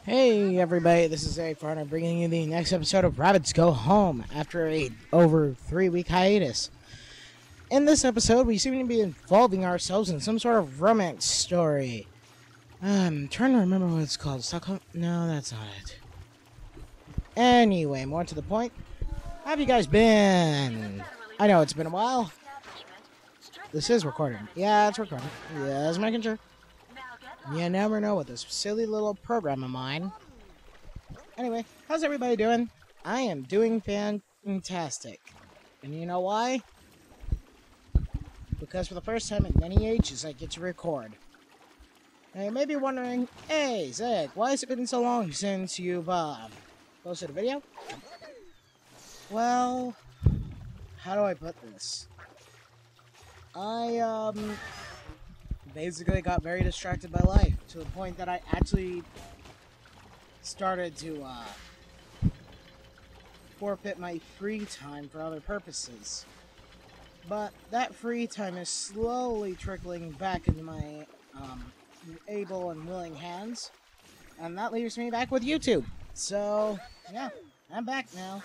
Hey everybody, this is Eric Farner bringing you the next episode of Rabbids Go Home after a over 3-week hiatus. In this episode, we seem to be involving ourselves in some sort of romance story. I'm trying to remember what it's called. Stockholm? No, that's not it. Anyway, more to the point. How have you guys been? I know it's been a while. This is recording. Yeah, it's recording. Yeah, it's making sure. You never know with this silly little program of mine. Anyway, how's everybody doing? I am doing fantastic. And you know why? Because for the first time in many ages, I get to record. Now you may be wondering, hey, Zach, why has it been so long since you've, posted a video? Well, how do I put this? I, basically got very distracted by life, to the point that I actually started to, forfeit my free time for other purposes. But that free time is slowly trickling back into my, able and willing hands, and that leaves me back with YouTube. So, yeah, I'm back now.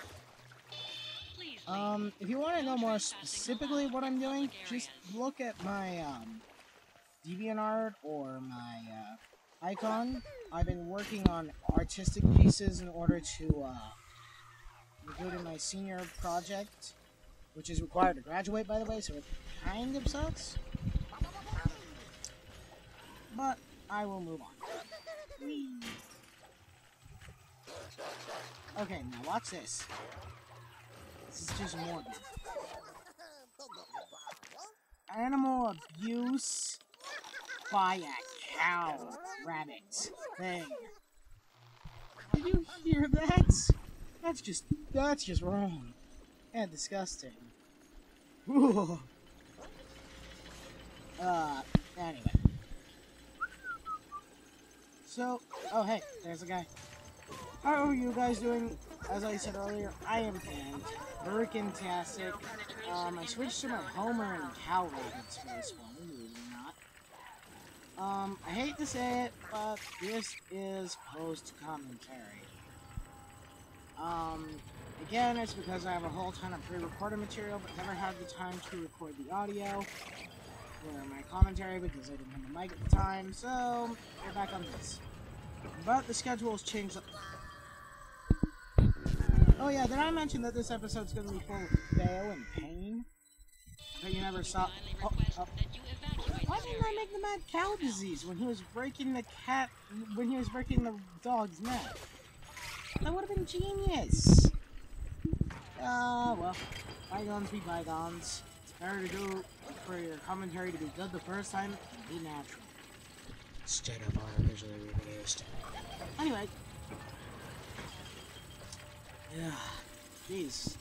If you want to know more specifically what I'm doing, just look at my, DeviantArt or my, icon. I've been working on artistic pieces in order to, include in my senior project, which is required to graduate, by the way, so it kind of sucks. But I will move on. Whee! Okay, now watch this. This is just morbid. Animal abuse by a cow rabbit thing. Did you hear that? That's just wrong. And disgusting. Ooh. Anyway. So, oh hey, there's a guy. How are you guys doing? As I said earlier, I am fantastic. I switched to my Homer and cow rabbits for this one, believe it or not. I hate to say it, but this is post-commentary. Again, it's because I have a whole ton of pre-recorded material, but never had the time to record the audio for my commentary because I didn't have a mic at the time, so we're back on this. But the schedule's changed. Oh yeah, did I mention that this episode's gonna be full of fail and pain? But you never saw. Oh. Why didn't I make the mad cow disease when he was breaking the dog's neck? That would have been genius. Well, bygones be bygones. It's better to go for your commentary to be good the first time and be natural, instead of artificially reproduced. Anyway. Yeah, jeez.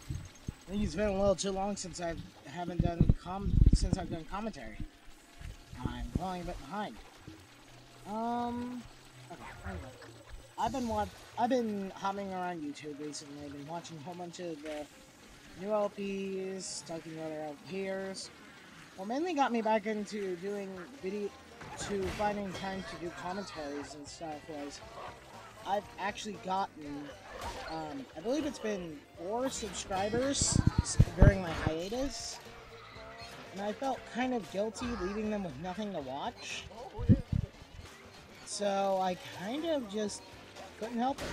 I think it's been a little too long since I've done commentary. I'm falling a bit behind. Okay, anyway. I've been hopping around YouTube recently. I've been watching a whole bunch of the new LPs, talking about their LPs. What mainly got me back into finding time to do commentaries and stuff was I've actually gotten, I believe it's been 4 subscribers during my hiatus, and I felt kind of guilty leaving them with nothing to watch, so I kind of just couldn't help it.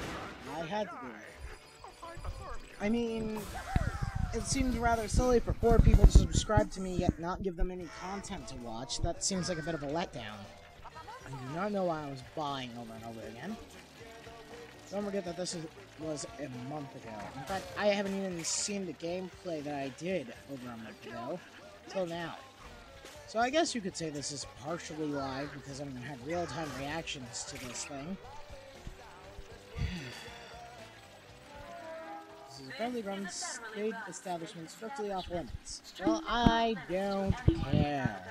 I had to do it. I mean, it seems rather silly for 4 people to subscribe to me yet not give them any content to watch. That seems like a bit of a letdown. I do not know why I was buying over and over again. Don't forget that this was a month ago. In fact, I haven't even seen the gameplay that I did over a month ago till now. So I guess you could say this is partially live because I'm going to have real-time reactions to this thing. This is a fairly run state establishment strictly off limits. Well, I don't care.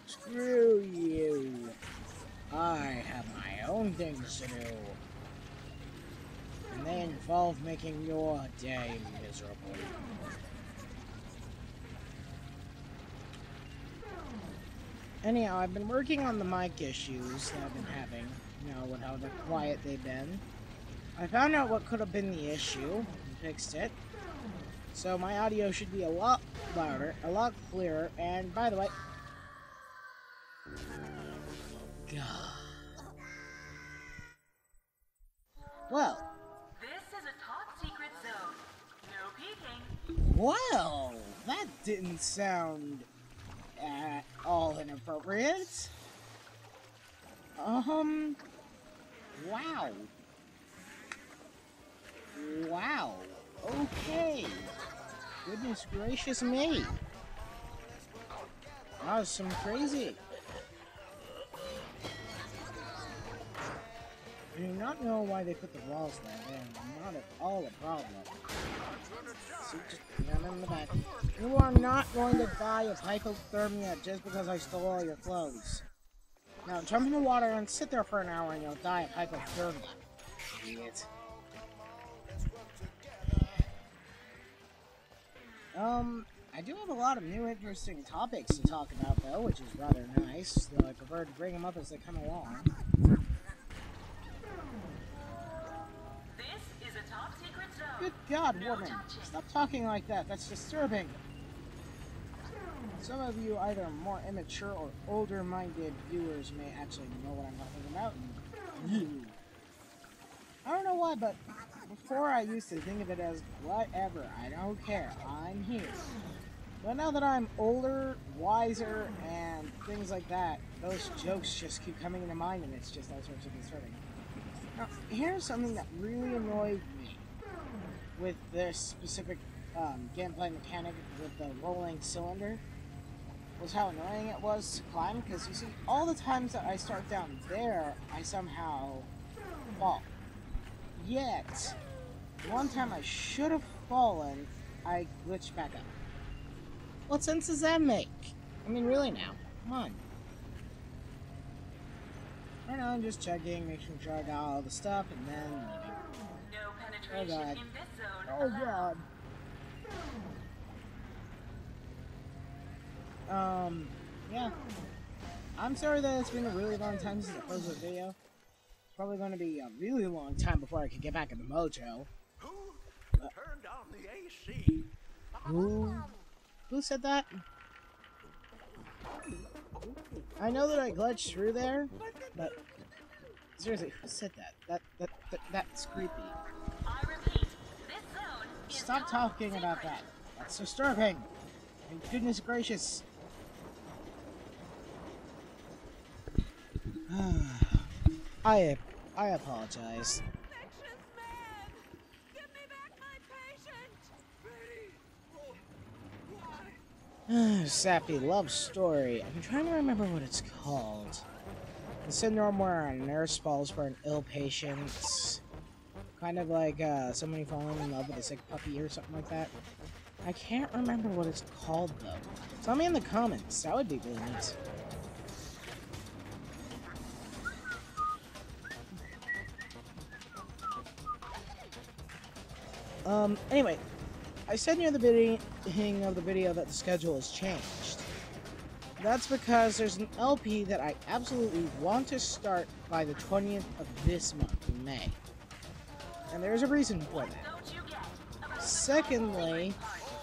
Screw you. I have my own things to do. And they involve making your day miserable. Anyhow, I've been working on the mic issues that I've been having. you know, with how quiet they've been. I found out what could have been the issue and fixed it. So my audio should be a lot louder, a lot clearer, and by the way... God. Well... This is a top secret zone. No peeking. Well, that didn't sound at all inappropriate. Wow. Wow. Okay. Goodness gracious me. That was some crazy. I do not know why they put the walls there. They're not at all a problem. So just get in the back. You are not going to die of hypothermia just because I stole all your clothes. Now jump in the water and sit there for an hour and you'll die of hypothermia. Idiot. I do have a lot of new interesting topics to talk about though, which is rather nice, though I prefer to bring them up as they come along. This is a top secret zone. Good God, woman! Stop talking like that, that's disturbing! Some of you either more immature or older-minded viewers may actually know what I'm talking about. I don't know why, but before I used to think of it as whatever, I don't care, I'm here. But now that I'm older, wiser, and things like that, those jokes just keep coming into mind and it's just all sorts of disturbing. Now, here's something that really annoyed me with this specific gameplay mechanic with the rolling cylinder. Was how annoying it was to climb, because you see, all the times that I start down there, I somehow fall. Yet, one time I should have fallen, I glitched back up. What sense does that make? I mean, really now, come on. Right now I'm just checking, making sure I got all the stuff, and then leaving. No penetration in this zone. Oh God. Yeah. I'm sorry that it's been a really long time since I posted a video. It's probably going to be a really long time before I can get back into Mojo. Turned on the AC. Who said that? I know that I glitched through there, but seriously, who said that? That's creepy. I repeat, this zone is Stop talking about that. That's disturbing. And goodness gracious. I apologize. Sappy love story. I'm trying to remember what it's called. The syndrome where a nurse falls for an ill patient. Kind of like somebody falling in love with a sick puppy or something like that. I can't remember what it's called though. Tell me in the comments. That would be really nice. Anyway, I said near the beginning of the video that the schedule has changed. That's because there's an LP that I absolutely want to start by the 20th of this month, in May. And there's a reason for that. Secondly,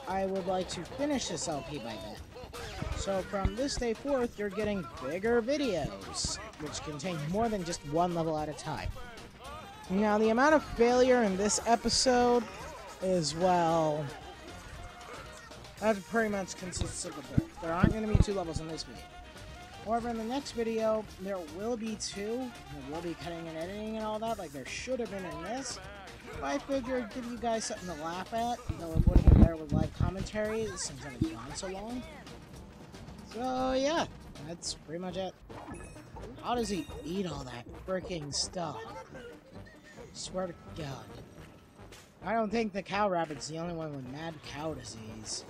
I would like to finish this LP by then. So from this day forth, you're getting bigger videos, which contain more than just one level at a time. Now, the amount of failure in this episode is, well, that pretty much consists of the book. There aren't going to be 2 levels in this video. However, in the next video, there will be 2. There will be cutting and editing and all that, like there should have been in this. But I figured I'd give you guys something to laugh at, though it would have been better with live commentary since I've been gone so long. So, yeah, that's pretty much it. How does he eat all that freaking stuff? Swear to God. I don't think the cow rabbit's the only one with mad cow disease.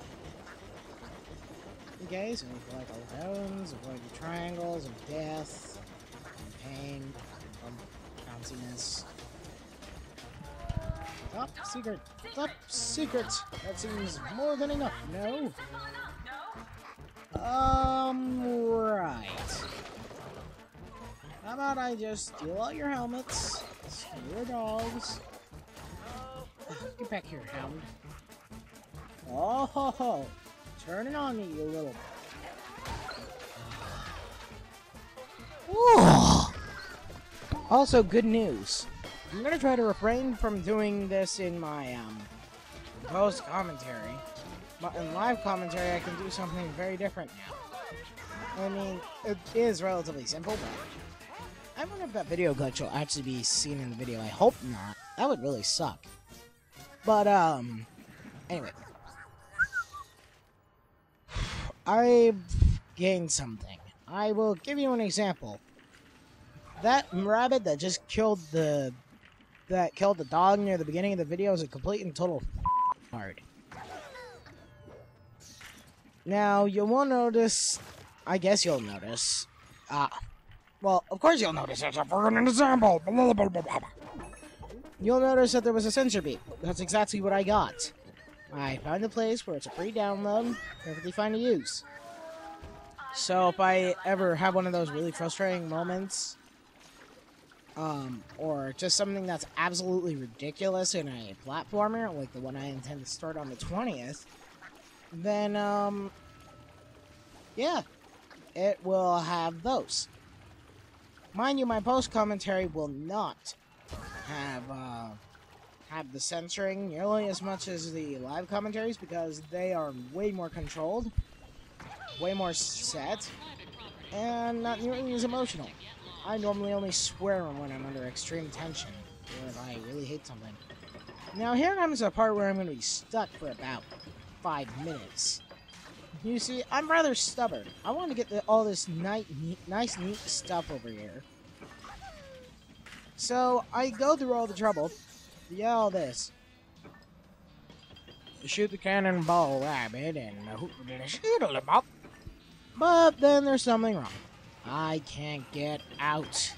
Okay, so we collect all the bones, avoid the triangles of death, and pain, and bounciness. Top secret! Top secret! That seems more than enough, no? Right. about I just steal all your helmets, steal your dogs. Get back here, hound. Oh ho ho! Turn it on me, you little. Ooh. Also, good news. I'm gonna try to refrain from doing this in my post commentary, but in live commentary I can do something very different now. I mean, it is relatively simple, but I wonder if that video glitch will actually be seen in the video. I hope not. That would really suck. But anyway, I've gained something. I will give you an example. That rabbit that just killed the dog near the beginning of the video is a complete and total hard. Now, you won't notice... I guess you'll notice. Well, of course you'll notice. It's a freaking example. You'll notice that there was a sensor beep. That's exactly what I got. I found a place where it's a free download, perfectly fine to use. So if I ever have one of those really frustrating moments, or just something that's absolutely ridiculous in a platformer, like the one I intend to start on the 20th, then, yeah, it will have those. Mind you, my post-commentary will not have the censoring nearly as much as the live commentaries, because they are way more controlled, way more set, and not nearly as emotional. I normally only swear when I'm under extreme tension, or if I really hate something. Now here comes a part where I'm going to be stuck for about 5 minutes. You see, I'm rather stubborn. I want to get all this nice, neat stuff over here. So I go through all the trouble to yell all this. Shoot the cannonball rabbit and shoot him up. But then there's something wrong. I can't get out.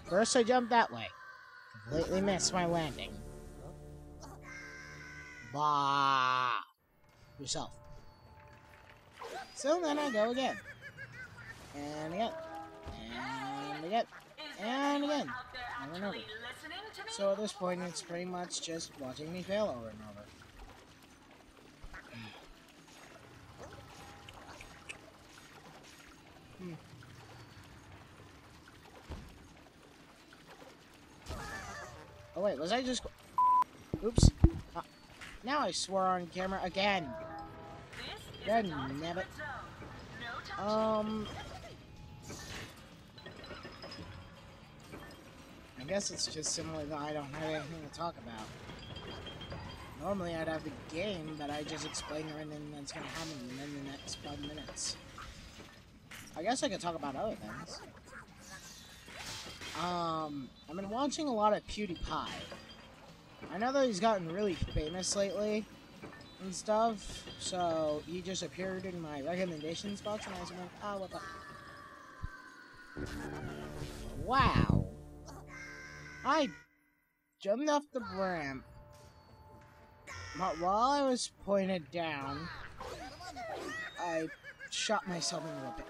First I jump that way. Completely missed my landing. Bah! Yourself. So then I go again. And again. And again. And again. Over and over. So at this point it's pretty much just watching me fail over and over. Oh wait, was I just... Oops. Now I swore on camera again. God damn it. I guess it's just simply that I don't have anything to talk about. Normally I'd have the game, but I just explained everything that's gonna happen in the next 5 minutes. I guess I could talk about other things. I've been watching a lot of PewDiePie. I know that he's gotten really famous lately and stuff, so he just appeared in my recommendations box and I was like, oh, what the... Wow. I jumped off the ramp, but while I was pointed down, I shot myself in the pit.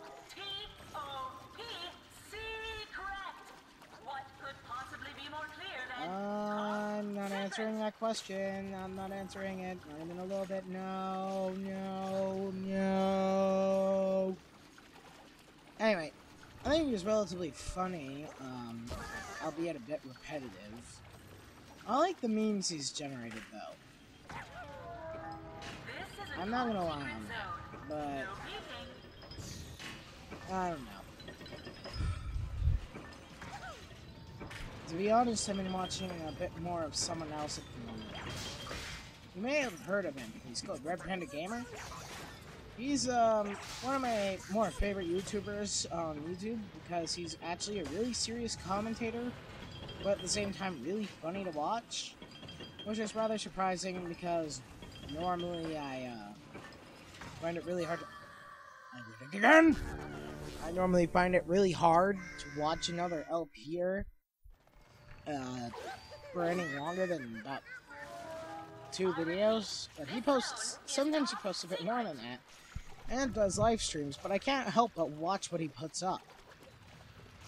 I'm not answering that question. I'm not answering it. Not even a little bit. No, no, no. Anyway, I think it was relatively funny, albeit a bit repetitive. I like the memes he's generated, though. I'm not gonna lie on that, but I don't know. To be honest, I've been watching a bit more of someone else at the moment. You may have heard of him. He's called Red Panda Gamer. He's one of my more favorite YouTubers on YouTube because he's actually a really serious commentator, but at the same time really funny to watch, which is rather surprising because normally I find it really hard to... I did it again! I normally find it really hard to watch another LPer for any longer than about 2 videos, but he posts, sometimes he posts a bit more than that, and does live streams, but I can't help but watch what he puts up.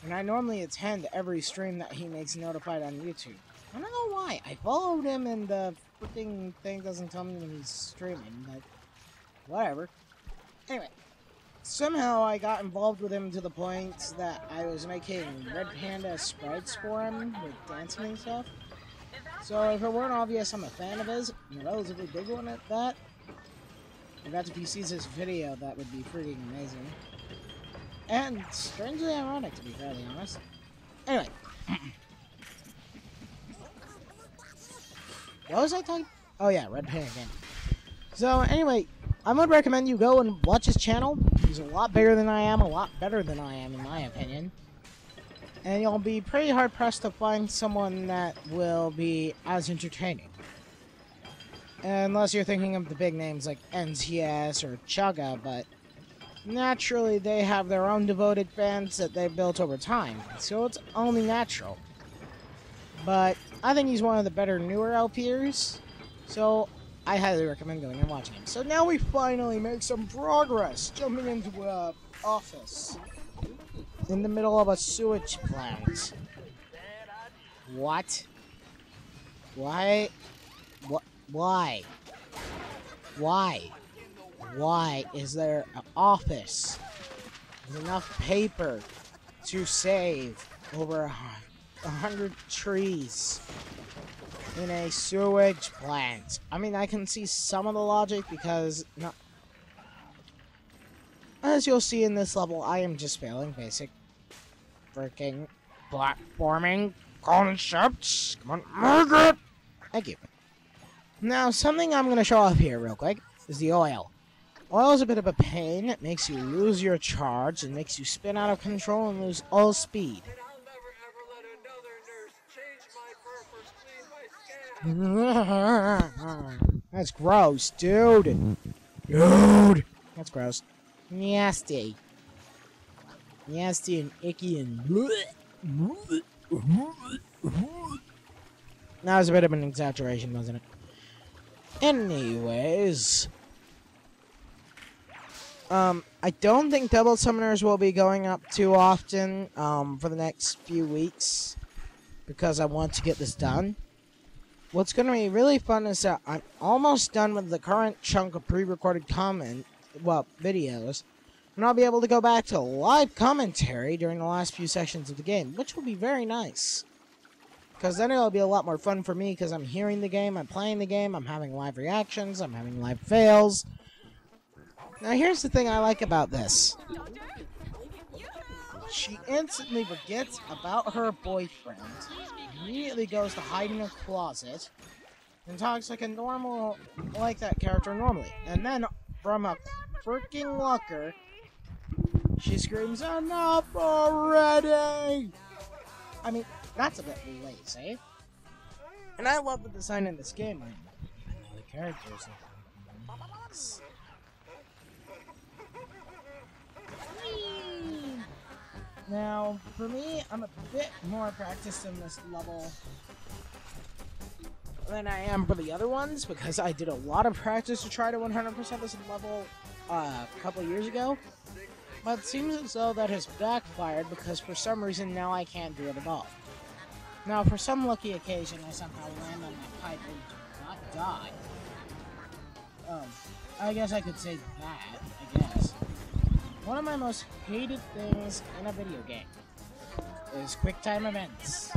And I normally attend every stream that he makes notified on YouTube. I don't know why. I followed him and the freaking thing doesn't tell me when he's streaming, but whatever. Anyway, somehow I got involved with him to the point that I was making Red Panda sprites for him with dancing and stuff. So if it weren't obvious, I'm a fan of his, and a relatively big one at that. In fact, if he sees this video, that would be freaking amazing. And strangely ironic, to be fairly honest. Anyway. What was I talking? Oh yeah, Red Panda again. So anyway, I would recommend you go and watch his channel. He's a lot bigger than I am, a lot better than I am, in my opinion. And you'll be pretty hard-pressed to find someone that will be as entertaining. Unless you're thinking of the big names like NTS or Chugga, but naturally they have their own devoted fans that they've built over time, so it's only natural. But I think he's one of the better newer LPers, so I highly recommend going and watching him. So now we finally make some progress, jumping into a office in the middle of a sewage plant. What? Why? What? Why? Why? Why is there an office with enough paper to save over 100 trees in a sewage plant? I mean, I can see some of the logic because, as you'll see in this level, I am just failing basic freaking platforming concepts. Come on, Margaret! Thank you. Now, something I'm going to show off here real quick is the oil. Oil is a bit of a pain. It makes you lose your charge and makes you spin out of control and lose all speed. That's gross, dude. Dude! That's gross. Nasty. Nasty and icky and... That was a bit of an exaggeration, wasn't it? Anyways... I don't think double summoners will be going up too often, for the next few weeks, because I want to get this done. What's going to be really fun is that I'm almost done with the current chunk of pre-recorded videos, and I'll be able to go back to live commentary during the last few sections of the game, which will be very nice. Because then it'll be a lot more fun for me, because I'm hearing the game, I'm playing the game, I'm having live reactions, I'm having live fails. Now here's the thing I like about this. She instantly forgets about her boyfriend, immediately goes to hide in a closet, and talks like that character normally. And then, from a freaking locker, she screams, "Enough already!" I mean, that's a bit lazy. And I love the design in this game. I know the characters. Now, for me, I'm a bit more practiced in this level than I am for the other ones, because I did a lot of practice to try to 100% this level a couple years ago. But it seems as though that has backfired, because for some reason now I can't do it at all. Now, for some lucky occasion, I somehow land on my pipe and do not die. I guess I could say that, I guess. One of my most hated things in a video game is QuickTime events.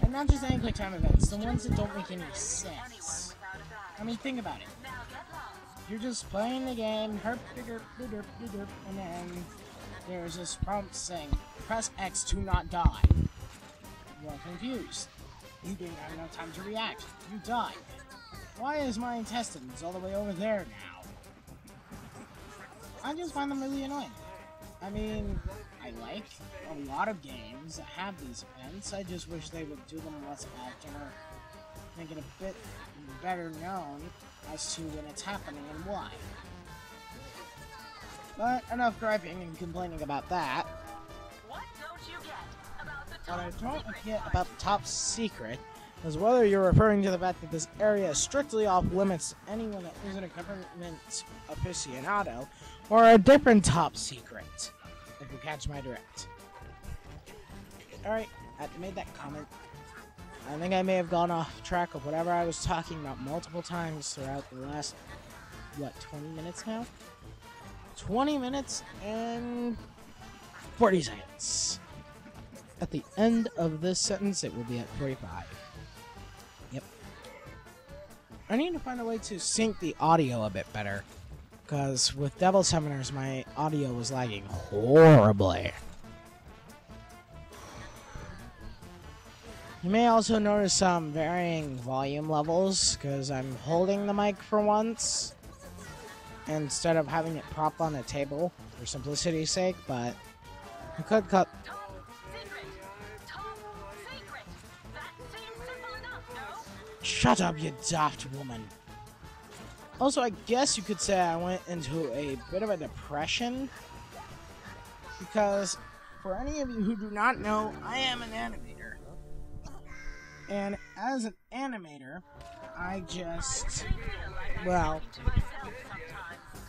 And not just any QuickTime events, the ones that don't make any sense. I mean, think about it. You're just playing the game, and then there's this prompt saying, press X to not die. You're confused. You didn't have enough time to react. You died. Why is my intestines all the way over there now? I just find them really annoying. I mean, I like a lot of games that have these events. I just wish they would do them less often or make it a bit better known as to when it's happening and why. But enough griping and complaining about that. What don't you get about the What I top don't secret get zone? about the top secret is whether you're referring to the fact that this area is strictly off limits to anyone that isn't a government aficionado, or a different top secret, if you catch my drift. Alright, I made that comment. I think I may have gone off track of whatever I was talking about multiple times throughout the last, what, 20 minutes now? 20 minutes and 40 seconds. At the end of this sentence, it will be at 45. Yep. I need to find a way to sync the audio a bit better. Because with Devil Summoners, my audio was lagging horribly. You may also notice some varying volume levels, because I'm holding the mic for once, instead of having it propped on a table, for simplicity's sake, but I could cut... Top secret! Top secret! That seems simple enough, no? Shut up, you daft woman! Also, I guess you could say I went into a bit of a depression, because for any of you who do not know, I am an animator. And as an animator, I just, well,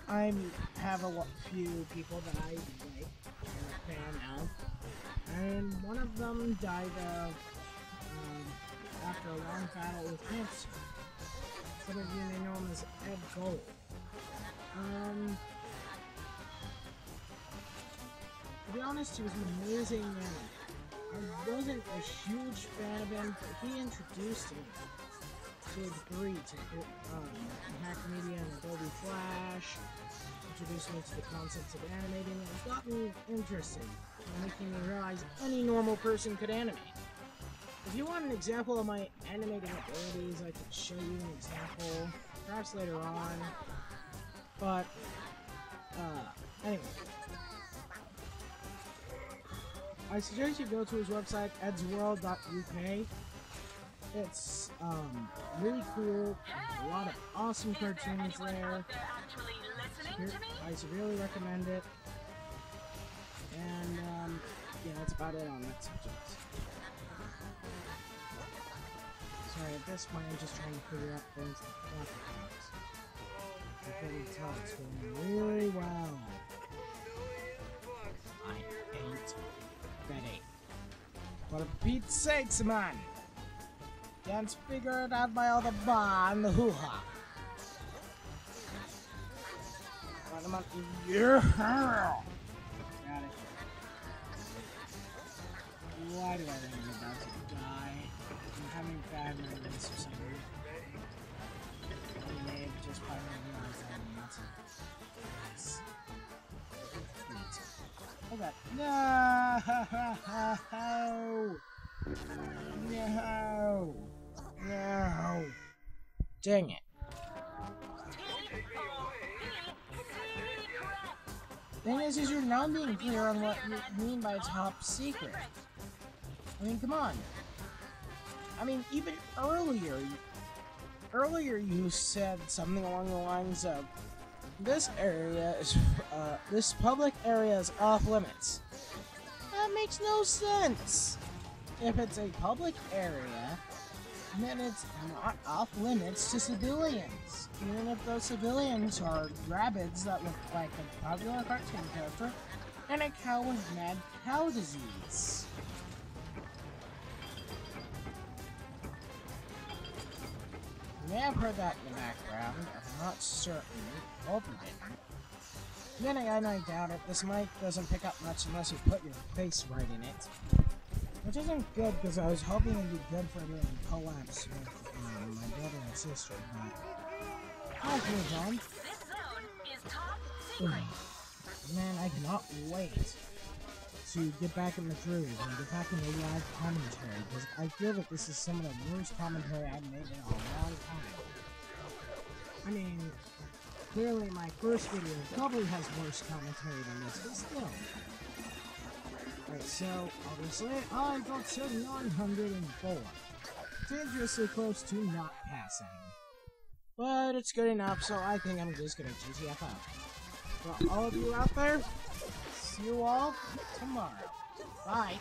I have a few people that I like and a fan of, and one of them died after a long battle with cancer. Some of you may know him as Ed Gold. To be honest, he was an amazing animator. I wasn't a huge fan of him, but he introduced me to a degree to hack media and Adobe Flash, introduced me to the concepts of animating, and it got me interested, making me realize any normal person could animate. If you want an example of my animating abilities, I could show you an example, perhaps later on, but, anyway. I suggest you go to his website, edsworld.uk. It's really cool. A lot of awesome cartoons there. I severely recommend it. And yeah, that's about it on that subject. Sorry, at this point I'm just trying to figure out things to talk about. I can tell it's going really well. I hate Betty. But for Pete's sakes, man! Can't figure it out by all the bar and the hoo-ha. Yeah! Got it. Why do I think I'm about to die? I'm having bad memories or something. I may have just finally realized that I'm not so... Okay. No! No! Dang it. Thing is you're not being clear on what you mean by top secret. I mean, come on. I mean, even earlier you said something along the lines of, this area is, this public area is off limits. That makes no sense. If it's a public area, then it's not off limits to civilians. Even if those civilians are Rabbids that look like a popular cartoon character and a cow with mad cow disease. You may have heard that in the background, I'm not certain. Hope you didn't. Then again, I doubt it. This mic doesn't pick up much unless you put your face right in it. Which isn't good, because I was hoping it would be good for doing collabs with my brother and sister, but... I'll move on. This zone is top secret. Man, I cannot wait to get back in the groove and get back into live commentary, because I feel that this is some of the worst commentary I've made in a long time. I mean, clearly my first video probably has worse commentary than this, but still. Alright, so, obviously, I got to 904. Dangerously close to not passing. But it's good enough, so I think I'm just gonna GTF out. For all of you out there, see you all tomorrow. Bye.